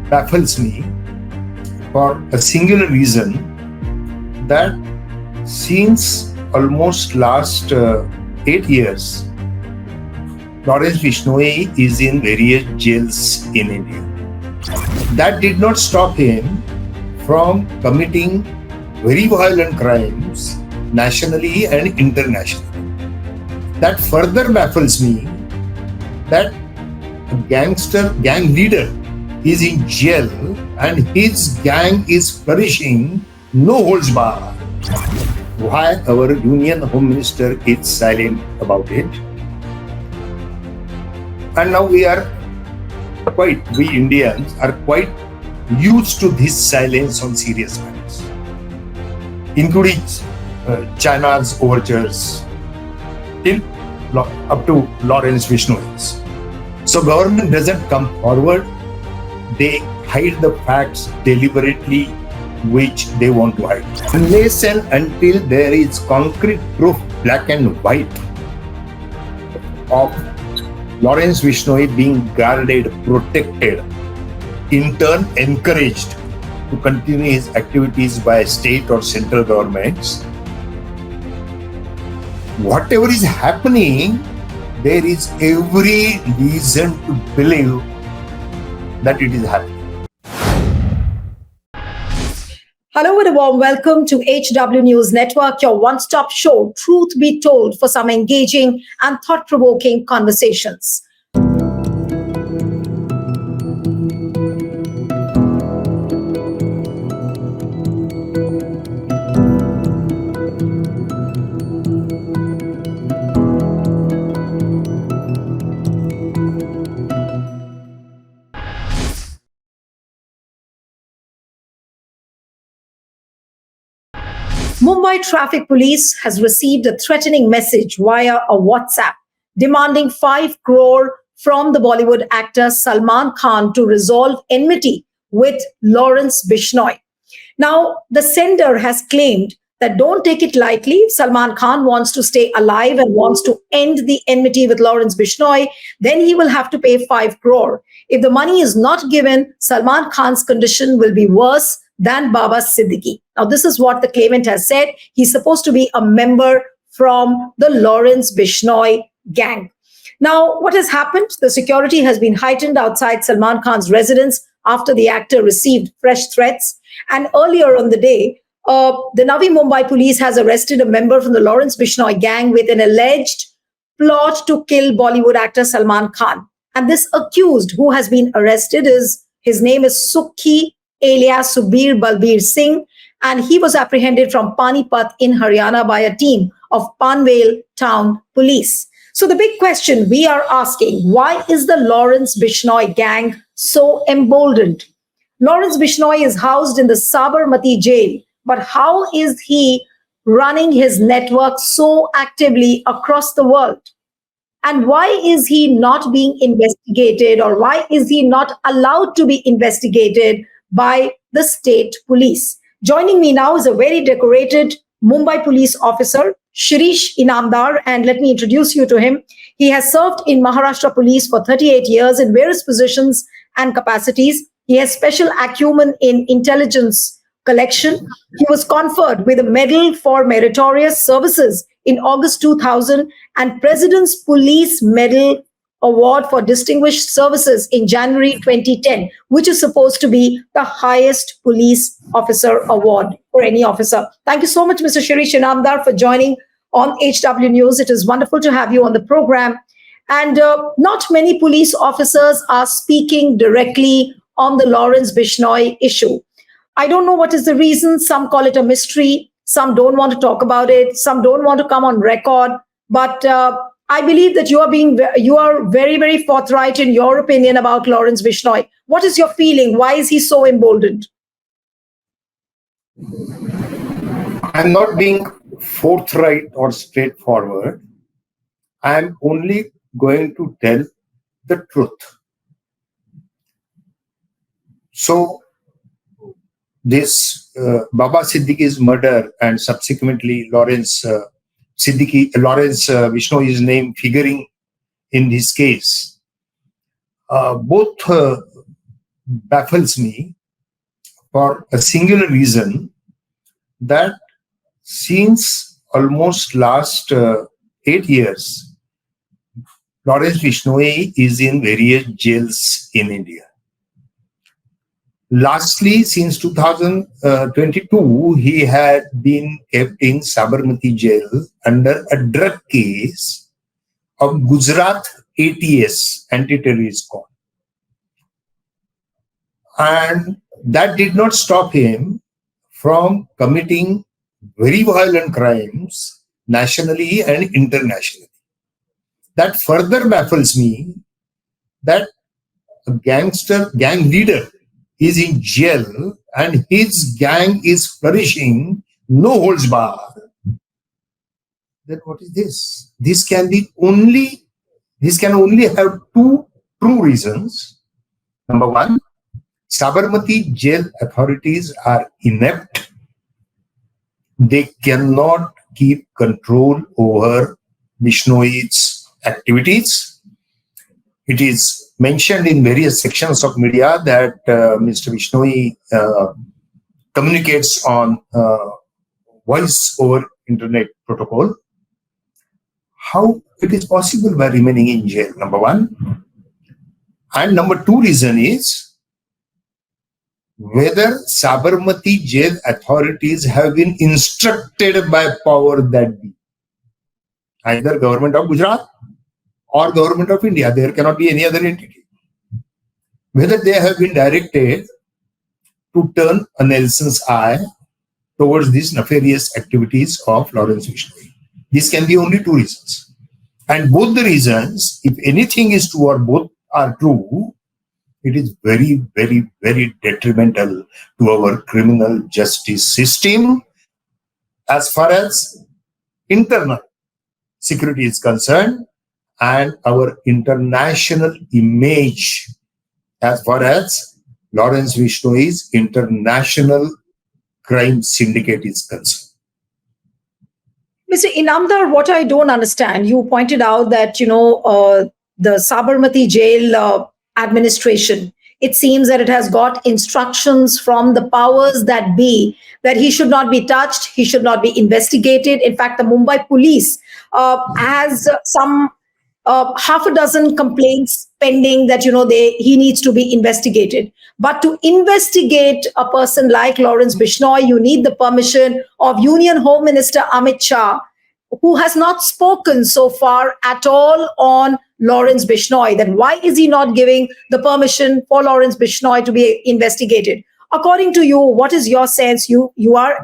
baffles me for a singular reason that since almost last 8 years, Lawrence Bishnoi is in various jails in India. That did not stop him from committing very violent crimes nationally and internationally. That further baffles me that a gang leader is in jail and his gang is flourishing, no holds barred. Why our Union Home Minister is silent about it? And now we Indians are quite used to this silence on serious matters, including China's overtures up to Lawrence Bishnoi. So government doesn't come forward. They hide the facts deliberately, which they want to hide. Unless and until there is concrete proof, black and white, of Lawrence Bishnoi being guarded, protected, in turn encouraged to continue his activities by state or central governments, whatever is happening, there is every reason to believe that it is happening. Hello and a warm welcome to HW News Network, your one-stop show, truth be told, for some engaging and thought-provoking conversations. Mumbai Traffic Police has received a threatening message via a WhatsApp demanding 5 crore from the Bollywood actor Salman Khan to resolve enmity with Lawrence Bishnoi. Now, the sender has claimed that don't take it lightly. If Salman Khan wants to stay alive and wants to end the enmity with Lawrence Bishnoi, then he will have to pay 5 crore. If the money is not given, Salman Khan's condition will be worse than Baba Siddique. Now, this is what the claimant has said. He's supposed to be a member from the Lawrence Bishnoi gang. Now, what has happened? The security has been heightened outside Salman Khan's residence after the actor received fresh threats. And earlier on the day, the Navi Mumbai police has arrested a member from the Lawrence Bishnoi gang with an alleged plot to kill Bollywood actor Salman Khan. And this accused who has been arrested his name is Sukhi alias Subir Balbir Singh, and he was apprehended from Panipat in Haryana by a team of Panvel town police. So the big question we are asking, why is the Lawrence Bishnoi gang so emboldened? Lawrence Bishnoi is housed in the Sabarmati jail, but how is he running his network so actively across the world? And why is he not being investigated, or why is he not allowed to be investigated by the state police? Joining me now is a very decorated Mumbai police officer, Shirish Inamdar, and let me introduce you to him. He has served in Maharashtra police for 38 years in various positions and capacities. He has special acumen in intelligence collection. He was conferred with a Medal for Meritorious Services in August 2000 and President's Police Medal Award for Distinguished Services in January 2010, which is supposed to be the highest police officer award for any officer. Thank you so much, Mr. Shirish Inamdar, for joining on HW News. It is wonderful to have you on the program. And not many police officers are speaking directly on the Lawrence Bishnoi issue. I don't know what is the reason. Some call it a mystery. Some don't want to talk about it. Some don't want to come on record. But I believe that you are very, very forthright in your opinion about Lawrence Bishnoi. What is your feeling? Why is he so emboldened? I'm not being forthright or straightforward. I'm only going to tell the truth. So, this Baba Siddique's murder and subsequently Lawrence Bishnoi's name figuring in this case, both baffles me for a singular reason that since almost last 8 years, Lawrence Bishnoi is in various jails in India. Lastly, since 2022, he had been kept in Sabarmati jail under a drug case of Gujarat ATS, Anti-Terrorist Squad. And that did not stop him from committing very violent crimes nationally and internationally. That further baffles me that a gang leader is in jail and his gang is flourishing, no holds bar. Then what is this? This can only have two true reasons. Number one, Sabarmati jail authorities are inept. They cannot keep control over Bishnoi's activities. It is mentioned in various sections of media that Mr. Bishnoi communicates on voice over internet protocol. How it is possible by remaining in jail, number one. And number two reason is whether Sabarmati jail authorities have been instructed by power that be, either government of Gujarat or government of India. There cannot be any other entity. Whether they have been directed to turn a Nelson's eye towards these nefarious activities of Lawrence Bishnoi. This can be only two reasons. And both the reasons, if anything is true or both are true, it is very, very, very detrimental to our criminal justice system as far as internal security is concerned and our international image as far as Lawrence Bishnoi's international crime syndicate is concerned. Mr. Inamdar, what I don't understand, you pointed out that, the Sabarmati jail administration, it seems that it has got instructions from the powers that be that he should not be touched, he should not be investigated. In fact, the Mumbai police has some half a dozen complaints pending that he needs to be investigated. But to investigate a person like Lawrence Bishnoi, you need the permission of Union Home Minister Amit Shah, who has not spoken so far at all on Lawrence Bishnoi. Then why is he not giving the permission for Lawrence Bishnoi to be investigated? According to you, what is your sense? You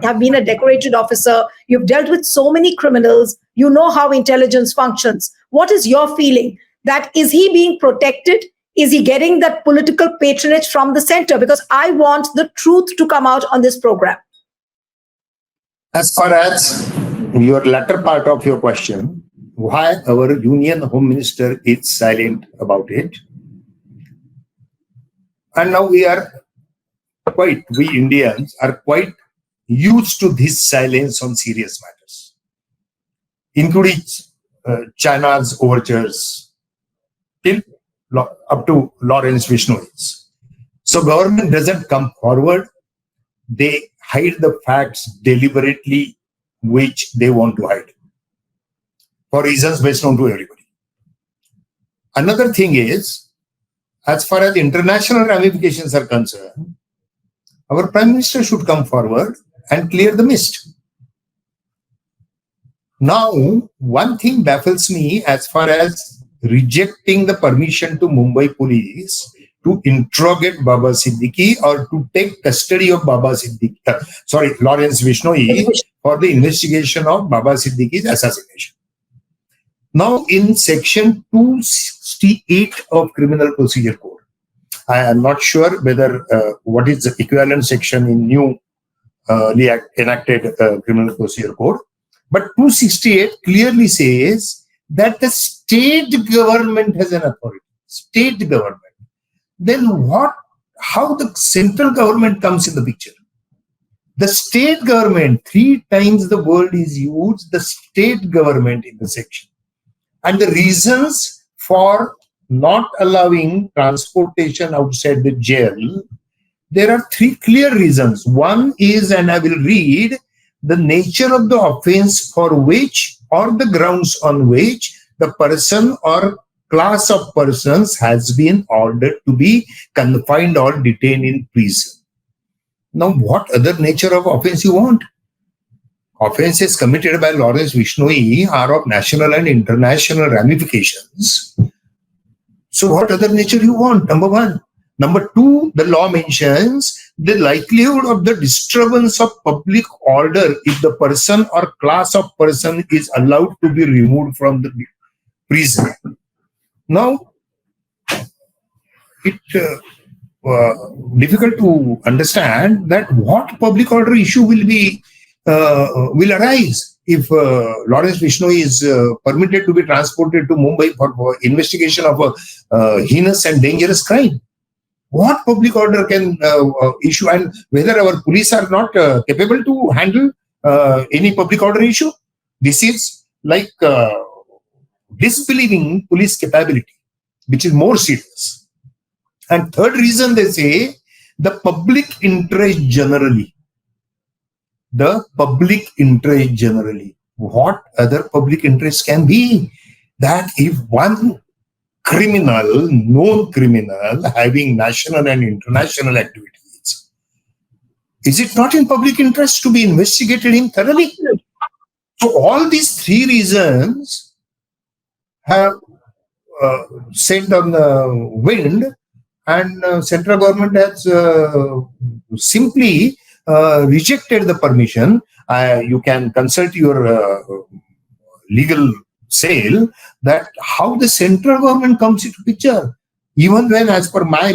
have been a decorated officer. You've dealt with so many criminals. You know how intelligence functions. What is your feeling? That is he being protected? Is he getting that political patronage from the center? Because I want the truth to come out on this program. As far as your latter part of your question, why our Union Home Minister is silent about it. And now we Indians are quite used to this silence on serious matters, including China's overtures till up to Lawrence Bishnoi's. So government doesn't come forward. They hide the facts deliberately, which they want to hide for reasons best known to everybody. Another thing is, as far as international ramifications are concerned, our Prime Minister should come forward and clear the mist. Now, one thing baffles me as far as rejecting the permission to Mumbai police to interrogate Baba Siddique or to take custody of Lawrence Bishnoi for the investigation of Baba Siddique's assassination. Now, in section 268 of Criminal Procedure Code, I am not sure whether what is the equivalent section in new enacted Criminal Procedure Code, but 268 clearly says that the state government has an authority. State government. Then how the central government comes in the picture? The state government, 3 times the word is used, the state government in the section. And the reasons for not allowing transportation outside the jail, there are three clear reasons. One is, and I will read, the nature of the offense for which or the grounds on which the person or class of persons has been ordered to be confined or detained in prison. Now, what other nature of offense you want? Offenses committed by Lawrence Bishnoi are of national and international ramifications. So what other nature you want? Number one. Number two, the law mentions the likelihood of the disturbance of public order if the person or class of person is allowed to be removed from the prison. Now, it difficult to understand that what public order issue will arise if Lawrence Bishnoi is permitted to be transported to Mumbai for investigation of a heinous and dangerous crime. What public order can issue, and whether our police are not capable to handle any public order issue? This is like disbelieving police capability, which is more serious. And third reason, they say the public interest generally. The public interest generally. What other public interest can be? That if one criminal, known criminal, having national and international activities, is it not in public interest to be investigated him thoroughly? So all these three reasons have sent on the wind, and central government has simply rejected the permission. You can consult your legal cell that how the central government comes into picture, even when, as per my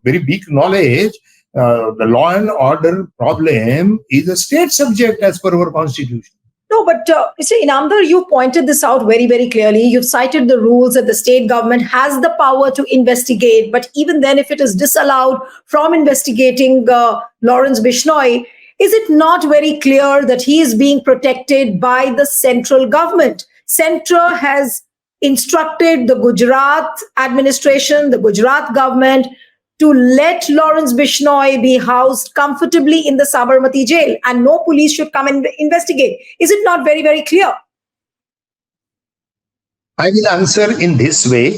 very big knowledge, the law and order problem is a state subject as per our constitution. No, but Mr. Inamdar, you pointed this out very, very clearly. You've cited the rules that the state government has the power to investigate, but even then, if it is disallowed from investigating Lawrence Bishnoi, is it not very clear that he is being protected by the central government? Central has instructed the Gujarat administration, the Gujarat government, to let Lawrence Bishnoi be housed comfortably in the Sabarmati jail, and no police should come and investigate. Is it not very, very clear? I will answer in this way.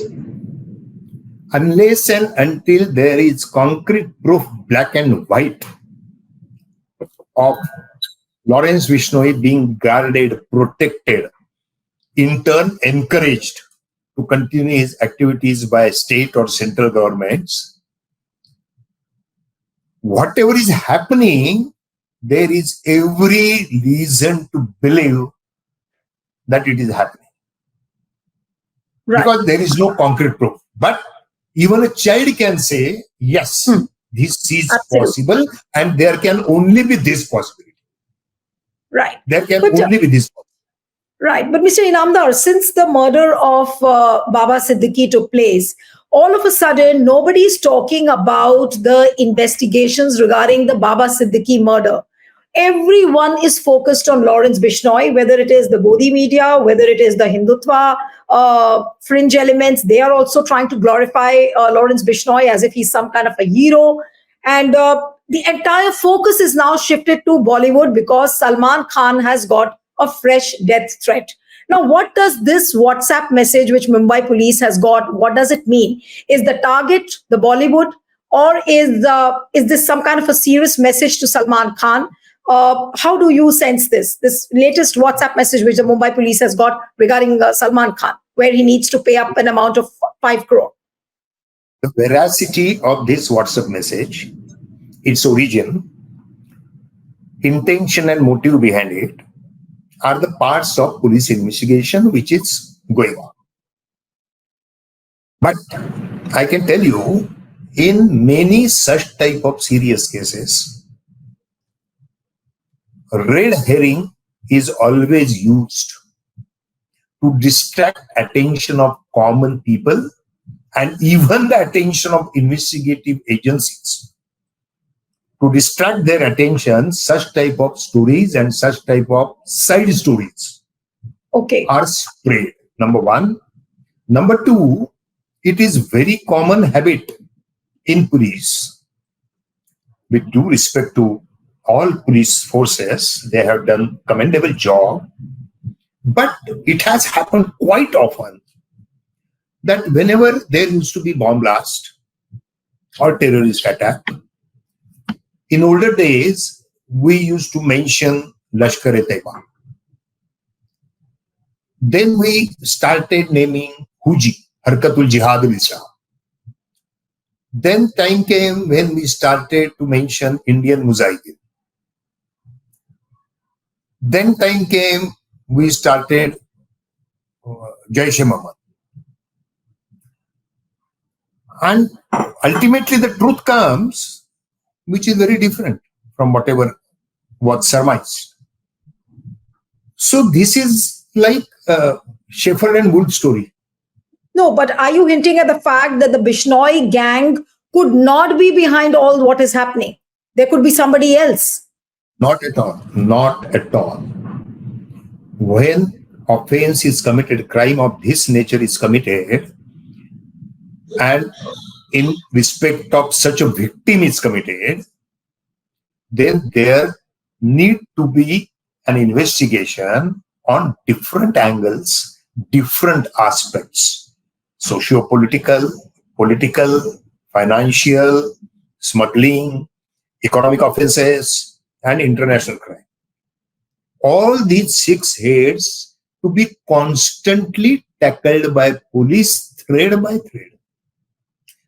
Unless and until there is concrete proof, black and white, of Lawrence Bishnoi being guarded, protected, in turn encouraged to continue his activities by state or central governments, whatever is happening, there is every reason to believe that it is happening. Right. Because there is no concrete proof. But even a child can say, yes, this is possible, and there can only be this possibility. Right. There can only be this possibility. Right. But Mr. Inamdar, since the murder of Baba Siddique took place, all of a sudden, nobody is talking about the investigations regarding the Baba Siddique murder. Everyone is focused on Lawrence Bishnoi, whether it is the Bodhi media, whether it is the Hindutva fringe elements. They are also trying to glorify Lawrence Bishnoi as if he's some kind of a hero. And the entire focus is now shifted to Bollywood because Salman Khan has got a fresh death threat. Now, what does this WhatsApp message which Mumbai police has got, what does it mean? Is the target the Bollywood, or is this some kind of a serious message to Salman Khan? How do you sense this latest WhatsApp message which the Mumbai police has got regarding Salman Khan, where he needs to pay up an amount of 5 crore? The veracity of this WhatsApp message, its origin, intention and motive behind it, are the parts of police investigation which is going on. But I can tell you, in many such type of serious cases, red herring is always used to distract attention of common people and even the attention of investigative agencies. To distract their attention, such type of stories and such type of side stories are spread. Number one. Number two, it is very common habit in police. With due respect to all police forces, they have done commendable job. But it has happened quite often that whenever there used to be bomb blast or terrorist attack, in older days, we used to mention Lashkar-e-Taiba. Then we started naming Huji, Harkatul Jihad al-Islam. Then time came when we started to mention Indian Mujahideen. Then time came, we started Jaish-e-Mohammed. And ultimately the truth comes, which is very different from whatever was surmised. So this is like a Shepherd and Wolf story. No, but are you hinting at the fact that the Bishnoi gang could not be behind all what is happening? There could be somebody else. Not at all. Not at all. When offense is committed, crime of this nature is committed, and in respect of such a victim is committed, then there need to be an investigation on different angles, different aspects, socio-political, political, financial, smuggling, economic offenses, and international crime. All these 6 heads to be constantly tackled by police thread by thread.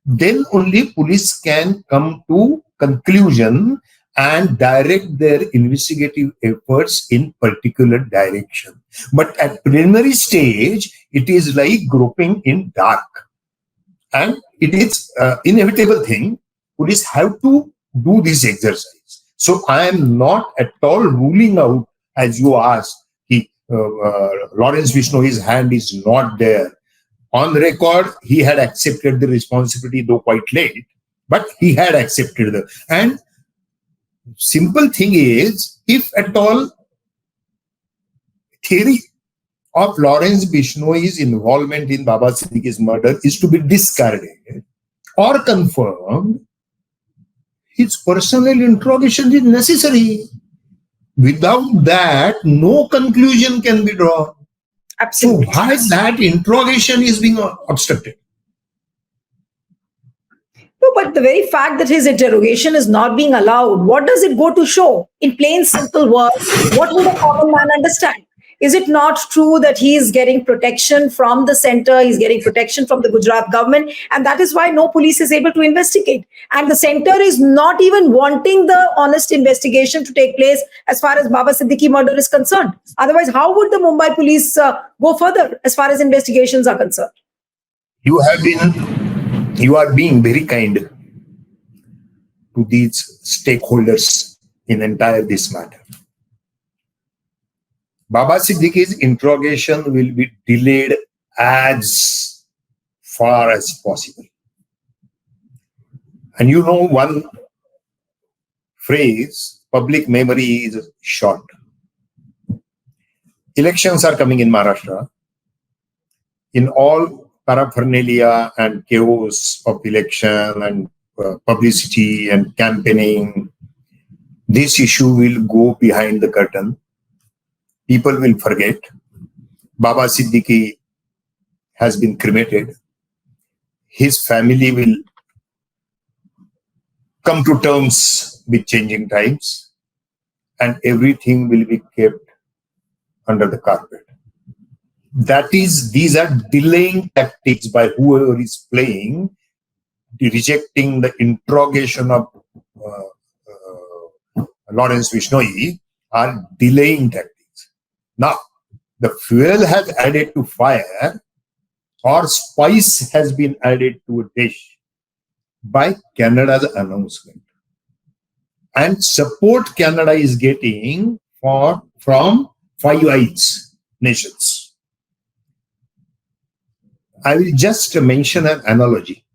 Then only police can come to conclusion and direct their investigative efforts in particular direction. But at preliminary stage, it is like groping in dark. And it is inevitable thing. Police have to do this exercise. So I am not at all ruling out, as you asked, Lawrence Bishnoi's hand is not there. On the record, he had accepted the responsibility, though quite late, but he had accepted it. And simple thing is, if at all theory of Lawrence Bishnoi's involvement in Baba Siddique's murder is to be discarded or confirmed, his personal interrogation is necessary. Without that, no conclusion can be drawn. Absolutely. So why that interrogation is being obstructed? No, but the very fact that his interrogation is not being allowed, what does it go to show? In plain, simple words, what would a common man understand? Is it not true that he is getting protection from the center, he's getting protection from the Gujarat government, and that is why no police is able to investigate? And the center is not even wanting the honest investigation to take place as far as Baba Siddique murder is concerned. Otherwise, how would the Mumbai police go further as far as investigations are concerned? You are being very kind to these stakeholders in entire this matter. Baba Siddique's interrogation will be delayed as far as possible. And you know one phrase, public memory is short. Elections are coming in Maharashtra. In all paraphernalia and chaos of election and publicity and campaigning, this issue will go behind the curtain. People will forget. Baba Siddique has been cremated. His family will come to terms with changing times, and everything will be kept under the carpet. These are delaying tactics by whoever is playing, rejecting the interrogation of Lawrence Bishnoi, are delaying tactics. Now, the fuel has added to fire, or spice has been added to a dish by Canada's announcement. And support Canada is getting from Five Eyes nations. I will just mention an analogy.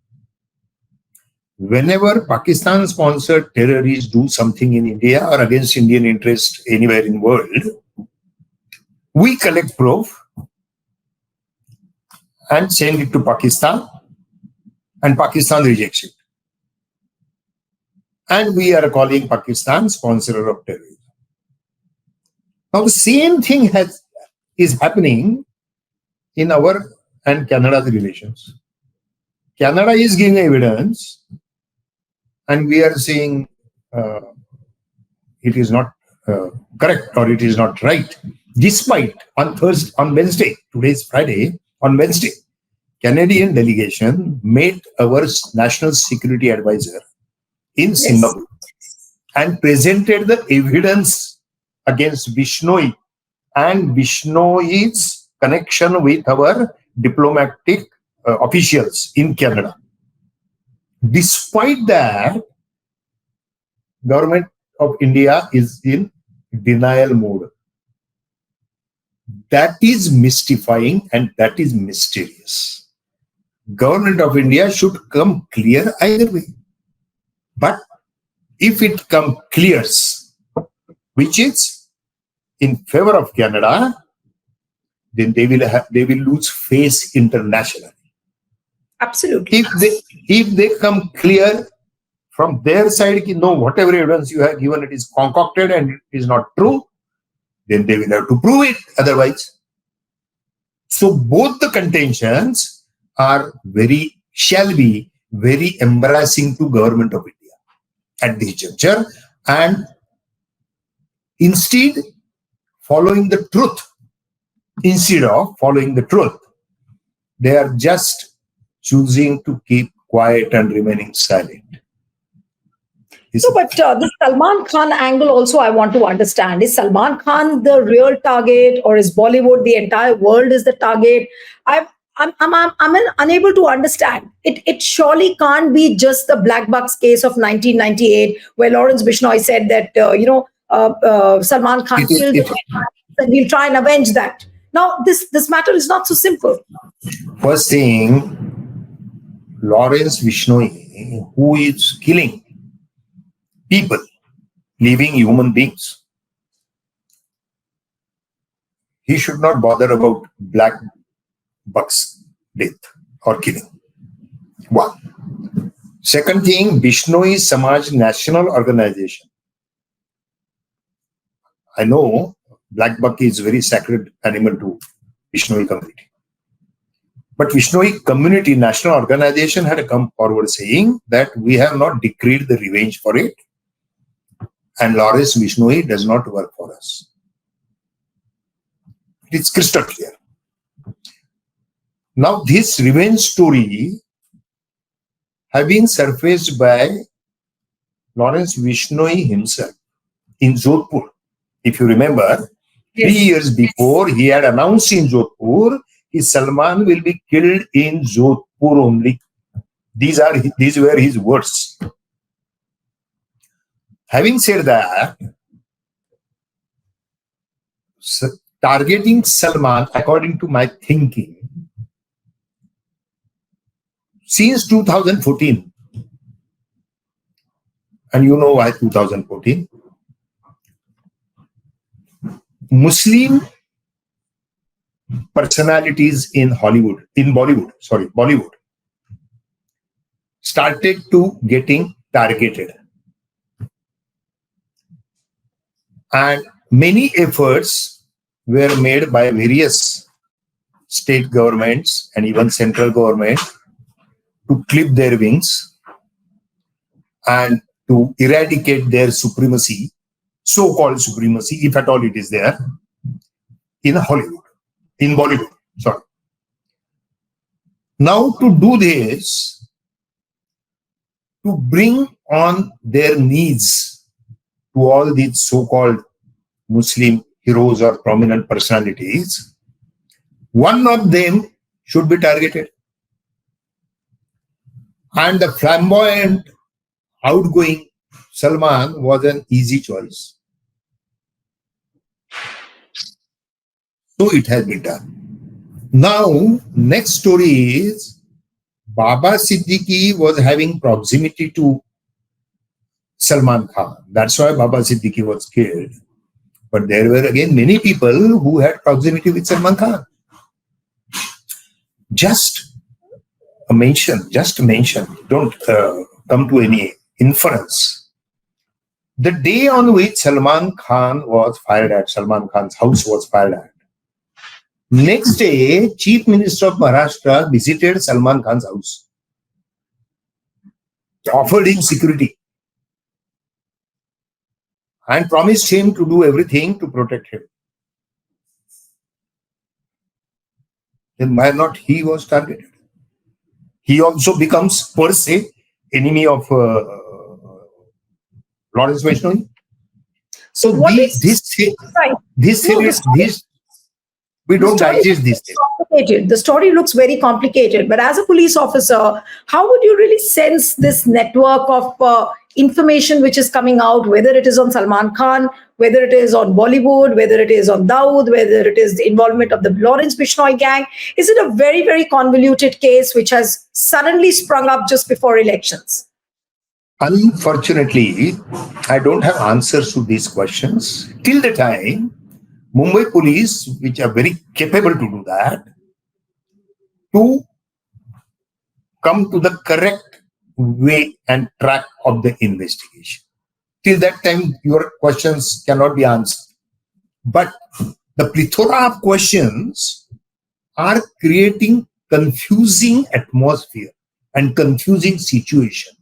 Whenever Pakistan-sponsored terrorists do something in India or against Indian interests anywhere in the world, we collect proof and send it to Pakistan, and Pakistan rejects it. And we are calling Pakistan sponsor of terrorism. Now the same thing is happening in our and Canada's relations. Canada is giving evidence, and we are saying it is not correct or it is not right. Despite on Wednesday, today is Friday, on Wednesday, Canadian delegation met our national security advisor in Singapore and presented the evidence against Bishnoi and Bishnoi's connection with our diplomatic officials in Canada. Despite that, government of India is in denial mode. That is mystifying and that is mysterious. Government of India should come clear either way. But if it comes clears, which is in favor of Canada, then they will lose face internationally. Absolutely. If they come clear from their side, no, whatever evidence you have given, it is concocted and it is not true, then they will have to prove it otherwise. So both the contentions shall be very embarrassing to government of India at this juncture, and instead of following the truth, they are just choosing to keep quiet and remaining silent. No, but the Salman Khan angle also I want to understand. Is Salman Khan the real target, or is Bollywood, the entire world is the target? I'm unable to understand. It surely can't be just the Black Bucks case of 1998, where Lawrence Bishnoi said that Salman Khan killed the and we'll try and avenge that. Now, this matter is not so simple. First thing, Lawrence Bishnoi, who is killing people, living human beings, he should not bother about Black Bucks' death or killing. One. Second thing, Bishnoi Samaj National Organization. I know Black Buck is very sacred animal to Bishnoi community. But Bishnoi Community National Organization had come forward saying that we have not decreed the revenge for it, and Lawrence Bishnoi does not work for us. It's crystal clear. Now this revenge story have been surfaced by Lawrence Bishnoi himself in Jodhpur. If you remember, 3 years before, he had announced in Jodhpur, his Salman will be killed in Jodhpur only. These were his words. Having said that, targeting Salman, according to my thinking, since 2014, and you know why 2014, Muslim personalities in Bollywood, started to getting targeted. And many efforts were made by various state governments and even central government to clip their wings and to eradicate their supremacy, so-called supremacy, if at all it is there, in Bollywood. Sorry. Now to do this, to bring on their needs to all these so-called Muslim heroes or prominent personalities, one of them should be targeted. And the flamboyant, outgoing Salman was an easy choice. So it has been done. Now, next story is Baba Siddique was having proximity to Salman Khan. That's why Baba Siddique was killed. But there were again many people who had proximity with Salman Khan. Just just mention, don't come to any inference. The day on which Salman Khan was fired at, Salman Khan's house was fired at, next day, Chief Minister of Maharashtra visited Salman Khan's house, offered him security, and promised him to do everything to protect him. Then why not he was targeted? He also becomes per se enemy of Lawrence Vaishnavi. So we don't digest this thing. The story looks very complicated, but as a police officer, how would you really sense this network of information which is coming out, whether it is on Salman Khan, whether it is on Bollywood, whether it is on Dawood, whether it is the involvement of the Lawrence Bishnoi gang? Is it a very, very convoluted case which has suddenly sprung up just before elections? Unfortunately, I don't have answers to these questions. Till the time, Mumbai police, which are very capable to do that, to come to the correct way and track of the investigation. Till that time, your questions cannot be answered. But the plethora of questions are creating confusing atmosphere and confusing situation.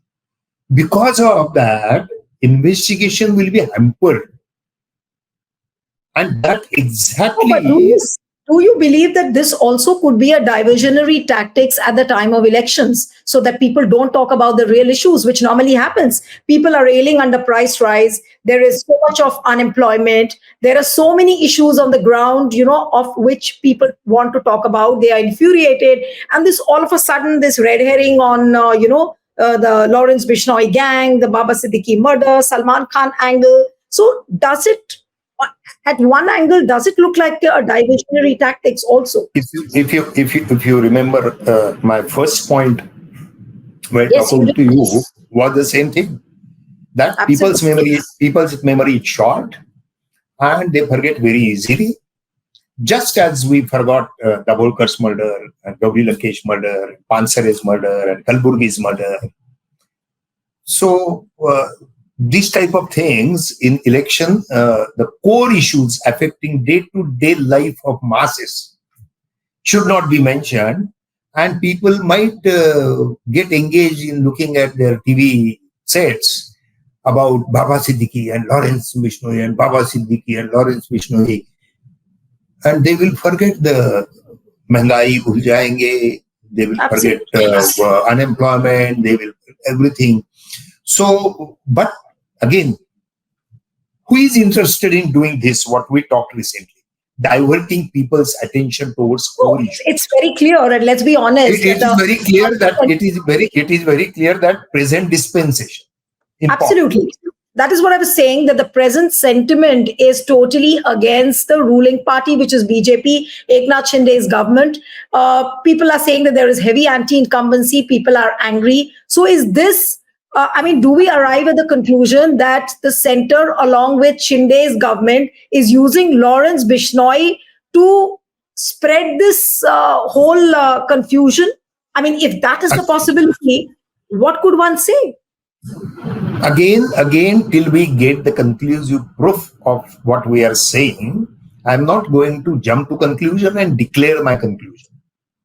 Because of that, investigation will be hampered. And that exactly is. Do you believe that this also could be a diversionary tactics at the time of elections so that people don't talk about the real issues, which normally happens? People are railing under price rise. There is so much of unemployment. There are so many issues on the ground, of which people want to talk about. They are infuriated. And this all of a sudden, this red herring on, the Lawrence Bishnoi gang, the Baba Siddique murder, Salman Khan angle. So does it, at one angle, does it look like a diversionary tactics also? If you remember, my first point when talking to you was the same thing. That Absolutely. people's memory is short and they forget very easily. Just as we forgot Dabolkar's murder, and Gauri Lankesh murder, Pansare's murder, and Kalburgi's murder. So these type of things in election, the core issues affecting day-to-day life of masses should not be mentioned, and people might get engaged in looking at their TV sets about Baba Siddique and Lawrence Bishnoi and Baba Siddique and Lawrence Bishnoi, and they will forget the Mehngai bhul jayenge, they will forget unemployment, they will everything. So, but again, who is interested in doing this? What we talked recently, diverting people's attention towards core issues. It's very clear, and let's be honest. It is very clear that present dispensation. Absolutely. That is what I was saying, that the present sentiment is totally against the ruling party, which is BJP, Eknath Shinde's government. People are saying that there is heavy anti-incumbency. People are angry. So is this, do we arrive at the conclusion that the center, along with Shinde's government, is using Lawrence Bishnoi to spread this whole confusion? If that is the possibility, what could one say? Again, till we get the conclusive proof of what we are saying, I'm not going to jump to conclusion and declare my conclusion.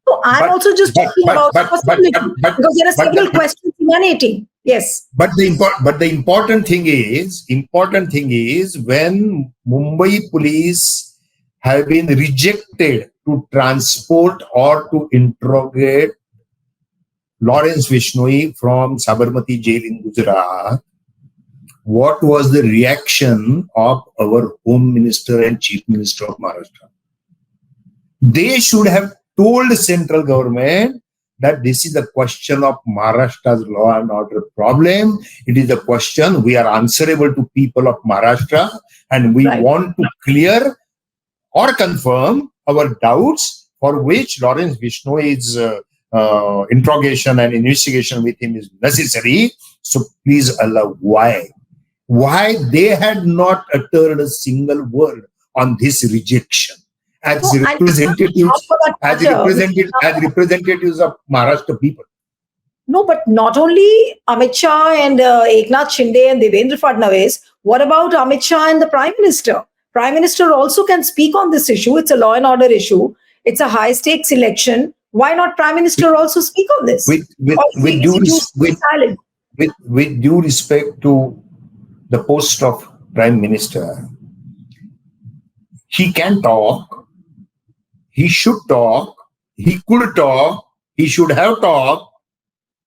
So I'm also just talking about possibility, because there are several questions emanating. Yes. But the important thing is when Mumbai police have been rejected to transport or to interrogate Lawrence Bishnoi from Sabarmati jail in Gujarat, what was the reaction of our Home Minister and Chief Minister of Maharashtra? They should have told the central government that this is a question of Maharashtra's law and order problem. It is a question we are answerable to people of Maharashtra, and we want to clear or confirm our doubts, for which Lawrence Bishnoi's interrogation and investigation with him is necessary. So please allow why they had not uttered a single word on this rejection as representatives of Maharashtra people. No, but not only Amit Shah and Eknath Shinde and Devendra Fadnavis. What about Amit Shah and the Prime Minister? Prime Minister also can speak on this issue. It's a law and order issue. It's a high stakes election. Why not Prime Minister also speak on this? Or is he too silent? with due respect to the post of Prime Minister, he can talk, he should talk, he could talk, he should have talked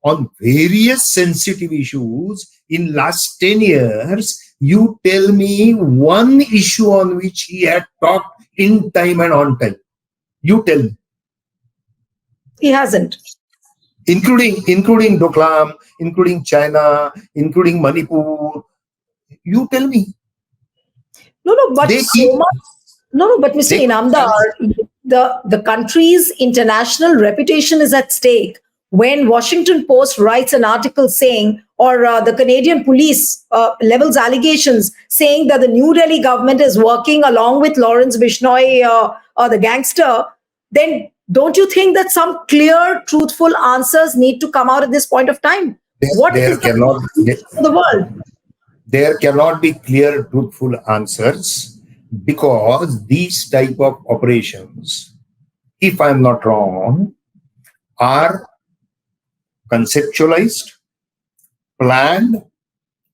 on various sensitive issues in last 10 years. You tell me one issue on which he had talked in time and on time. You tell me. He hasn't. Including Doklam, including China, including Manipur. You tell me. No, but so much. No, but Mr. Inamdar, the country's international reputation is at stake. When Washington Post writes an article saying, or the Canadian police levels allegations saying that the New Delhi government is working along with Lawrence Bishnoi, the gangster, then don't you think that some clear, truthful answers need to come out at this point of time? There cannot be clear, truthful answers, because these type of operations, if I'm not wrong, are conceptualized, planned,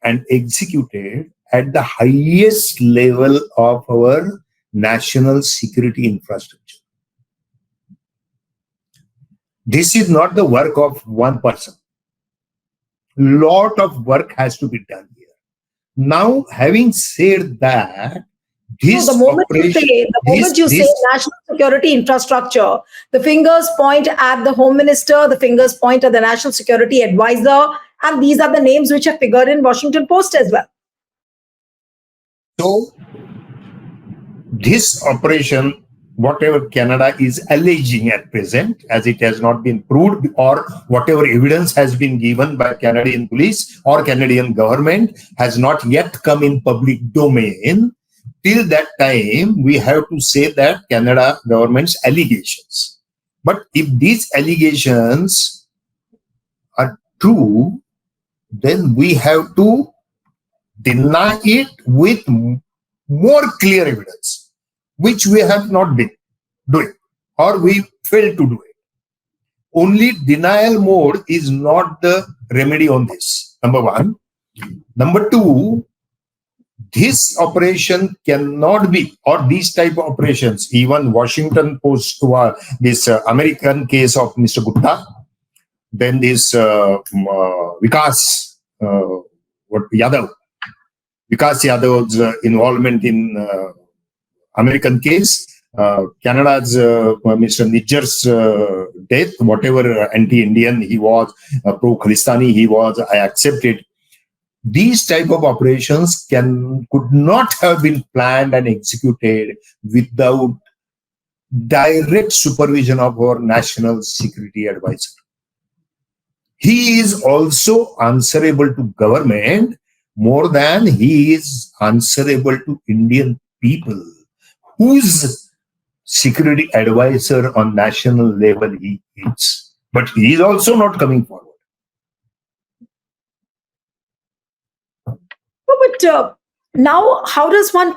and executed at the highest level of our national security infrastructure. This is not the work of one person. Lot of work has to be done here. Now, having said that, the moment you say national security infrastructure, the fingers point at the Home Minister, the fingers point at the National Security Advisor, and these are the names which have figured in Washington Post as well. So, this operation, whatever Canada is alleging at present, as it has not been proved, or whatever evidence has been given by Canadian police or Canadian government, has not yet come in public domain. Till that time, we have to say that Canada government's allegations. But if these allegations are true, then we have to deny it with more clear evidence, which we have not been doing, or we failed to do it. Only denial mode is not the remedy on this, number one. Number two, this operation cannot be, or these type of operations, even Washington Post, this American case of Mr. Gupta, then this Vyas Yadav's involvement in American case, Canada's Mr. Nijjar's death, whatever anti-Indian he was, pro-Khalistani he was, I accepted. These type of operations could not have been planned and executed without direct supervision of our national security advisor. He is also answerable to government more than he is answerable to Indian people, whose security advisor on national level he is. But he is also not coming forward. But now, how does one,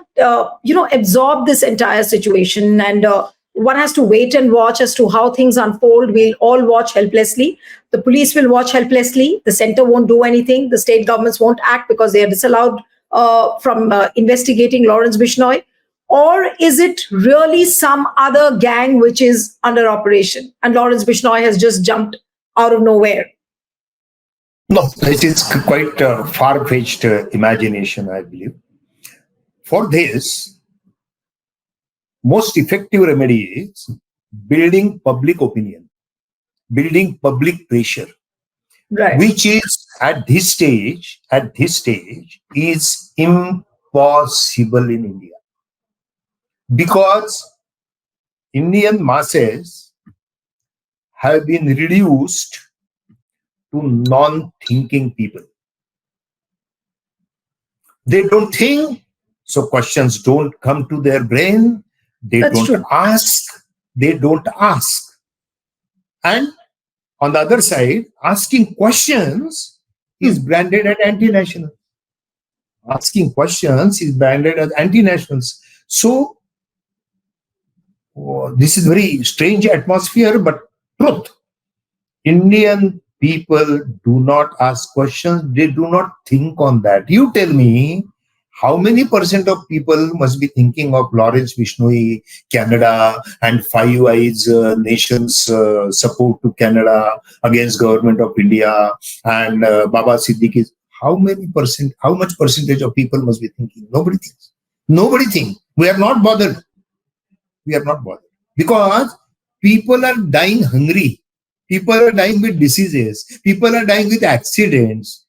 absorb this entire situation? And one has to wait and watch as to how things unfold. We'll all watch helplessly. The police will watch helplessly. The center won't do anything. The state governments won't act because they are disallowed from investigating Lawrence Bishnoi. Or is it really some other gang which is under operation and Lawrence Bishnoi has just jumped out of nowhere? No, it is quite far-fetched imagination, I believe. For this, most effective remedy is building public opinion, building public pressure, right, which is at this stage is impossible in India, because Indian masses have been reduced to non-thinking people. They don't think, so questions don't come to their brain. They don't ask. And On the other side, asking questions is branded as anti-national. Asking questions is branded as anti-nationals. So this is very strange atmosphere, but truth. Indian people do not ask questions. They do not think on that. You tell me, how many percent of people must be thinking of Lawrence Bishnoi, Canada, and Five Eyes nations support to Canada against government of India, and Baba Siddique is how much percentage of people must be thinking? Nobody thinks. Nobody thinks. We are not bothered. We are not bothered because people are dying hungry. People are dying with diseases. People are dying with accidents.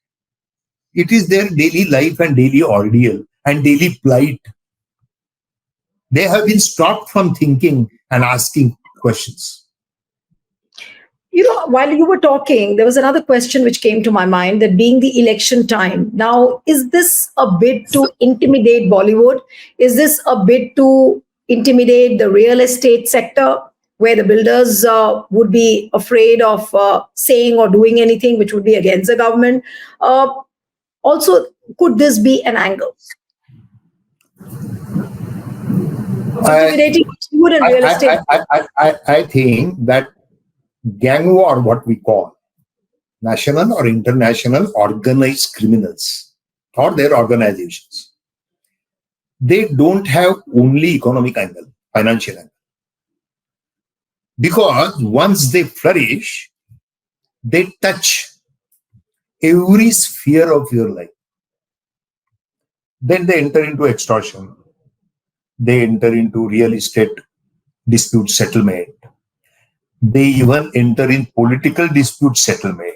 It is their daily life and daily ordeal and daily plight. They have been stopped from thinking and asking questions. While you were talking, there was another question which came to my mind, that being the election time. Now, is this a bid to intimidate Bollywood? Is this a bid to intimidate the real estate sector, where the builders would be afraid of saying or doing anything which would be against the government? Also, could this be an angle? Intimidating Bollywood and real estate. I think that gang war, what we call national or international organized criminals or their organizations, they don't have only economic angle, financial angle. Because once they flourish, they touch every sphere of your life. Then they enter into extortion. They enter into real estate dispute settlement. They even enter in political dispute settlement.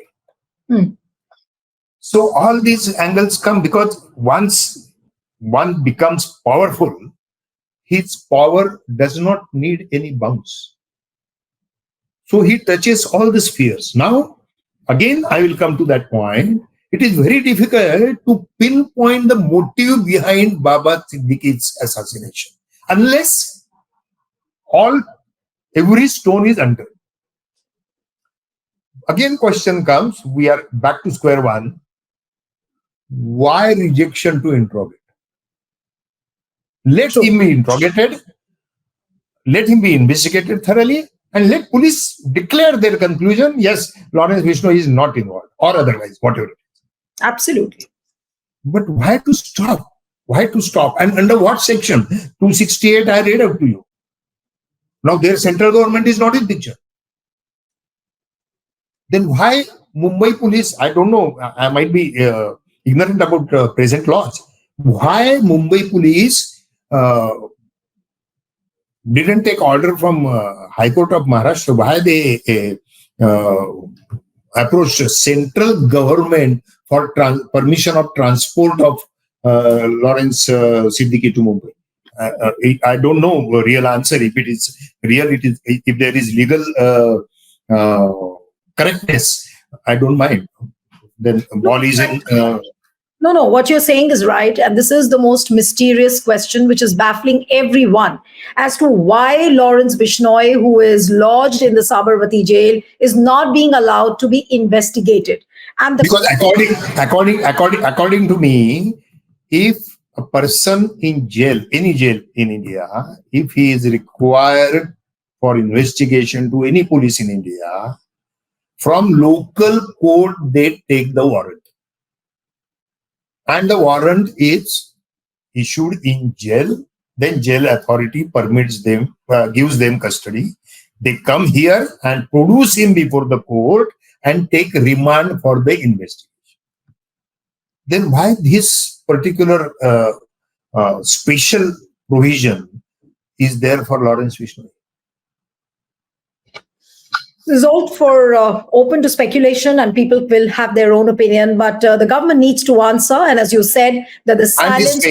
So all these angles come because once one becomes powerful, his power does not need any bounds. So he touches all the spheres. Now, again, I will come to that point. It is very difficult to pinpoint the motive behind Baba Siddique's assassination unless every stone is unturned. Again, question comes, we are back to square one. Why rejection to interrogate? Let him be interrogated, let him be investigated thoroughly, and let police declare their conclusion. Yes, Lawrence Bishnoi is not involved, or otherwise, whatever it is. Absolutely. But why to stop? Why to stop? And under what section? 268 I read out to you. Now their central government is not in picture. Then why Mumbai police? I don't know. I might be ignorant about present laws. Why Mumbai police didn't take order from High Court of Maharashtra? Why they approached central government for permission of transport of Lawrence Siddique to Mumbai? I don't know the real answer. If it is real, it is. If there is legal correctness, I don't mind. Then ball is in. No, what you're saying is right. And this is the most mysterious question, which is baffling everyone, as to why Lawrence Bishnoi, who is lodged in the Sabarmati jail, is not being allowed to be investigated. And because according to me, if a person in jail, any jail in India, if he is required for investigation to any police in India, from local court, they take the warrant. And the warrant is issued in jail. Then jail authority permits them, gives them custody. They come here and produce him before the court and take remand for the investigation. Then why this particular special provision is there for Lawrence Bishnoi? This is all for open to speculation, and people will have their own opinion. But the government needs to answer. And as you said, that the silence...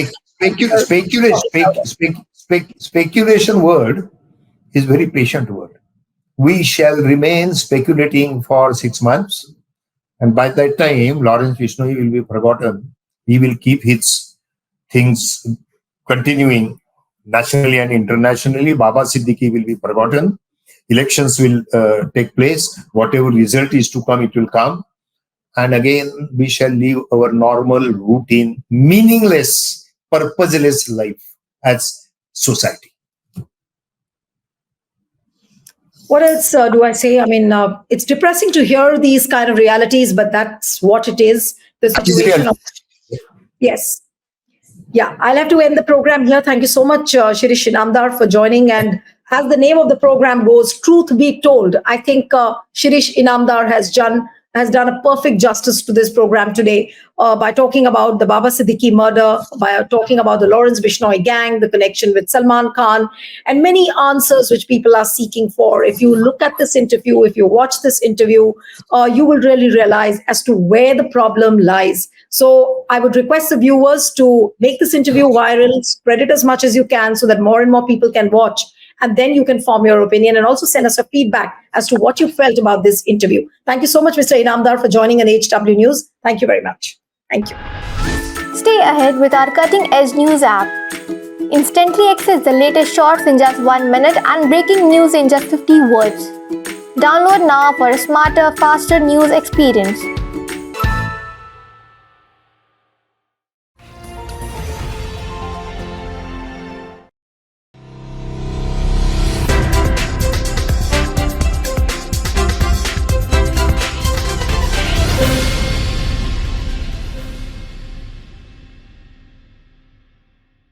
Speculation word is very patient word. We shall remain speculating for 6 months. And by that time, Lawrence Bishnoi will be forgotten. He will keep his things continuing nationally and internationally. Baba Siddique will be forgotten. elections will take place. Whatever result is to come, it will come. And again, we shall live our normal, routine, meaningless, purposeless life as society. What else do I say? I mean, it's depressing to hear these kind of realities, but that's what it is. The situation of, yes. Yeah, I'll have to end the program here. Thank you so much, Shirish Inamdar, for joining. And as the name of the program goes, Truth Be Told, I think Shirish Inamdar has done a perfect justice to this program today by talking about the Baba Siddique murder, by talking about the Lawrence Bishnoi gang, the connection with Salman Khan, and many answers which people are seeking for. If you look at this interview, if you watch this interview, you will really realize as to where the problem lies. So I would request the viewers to make this interview viral, spread it as much as you can so that more and more people can watch. And then you can form your opinion and also send us a feedback as to what you felt about this interview. Thank you so much, Mr. Inamdar, for joining an HW News. Thank you very much. Thank you. Stay ahead with our cutting-edge news app. Instantly access the latest shorts in just 1 minute and breaking news in just 50 words. Download now for a smarter, faster news experience.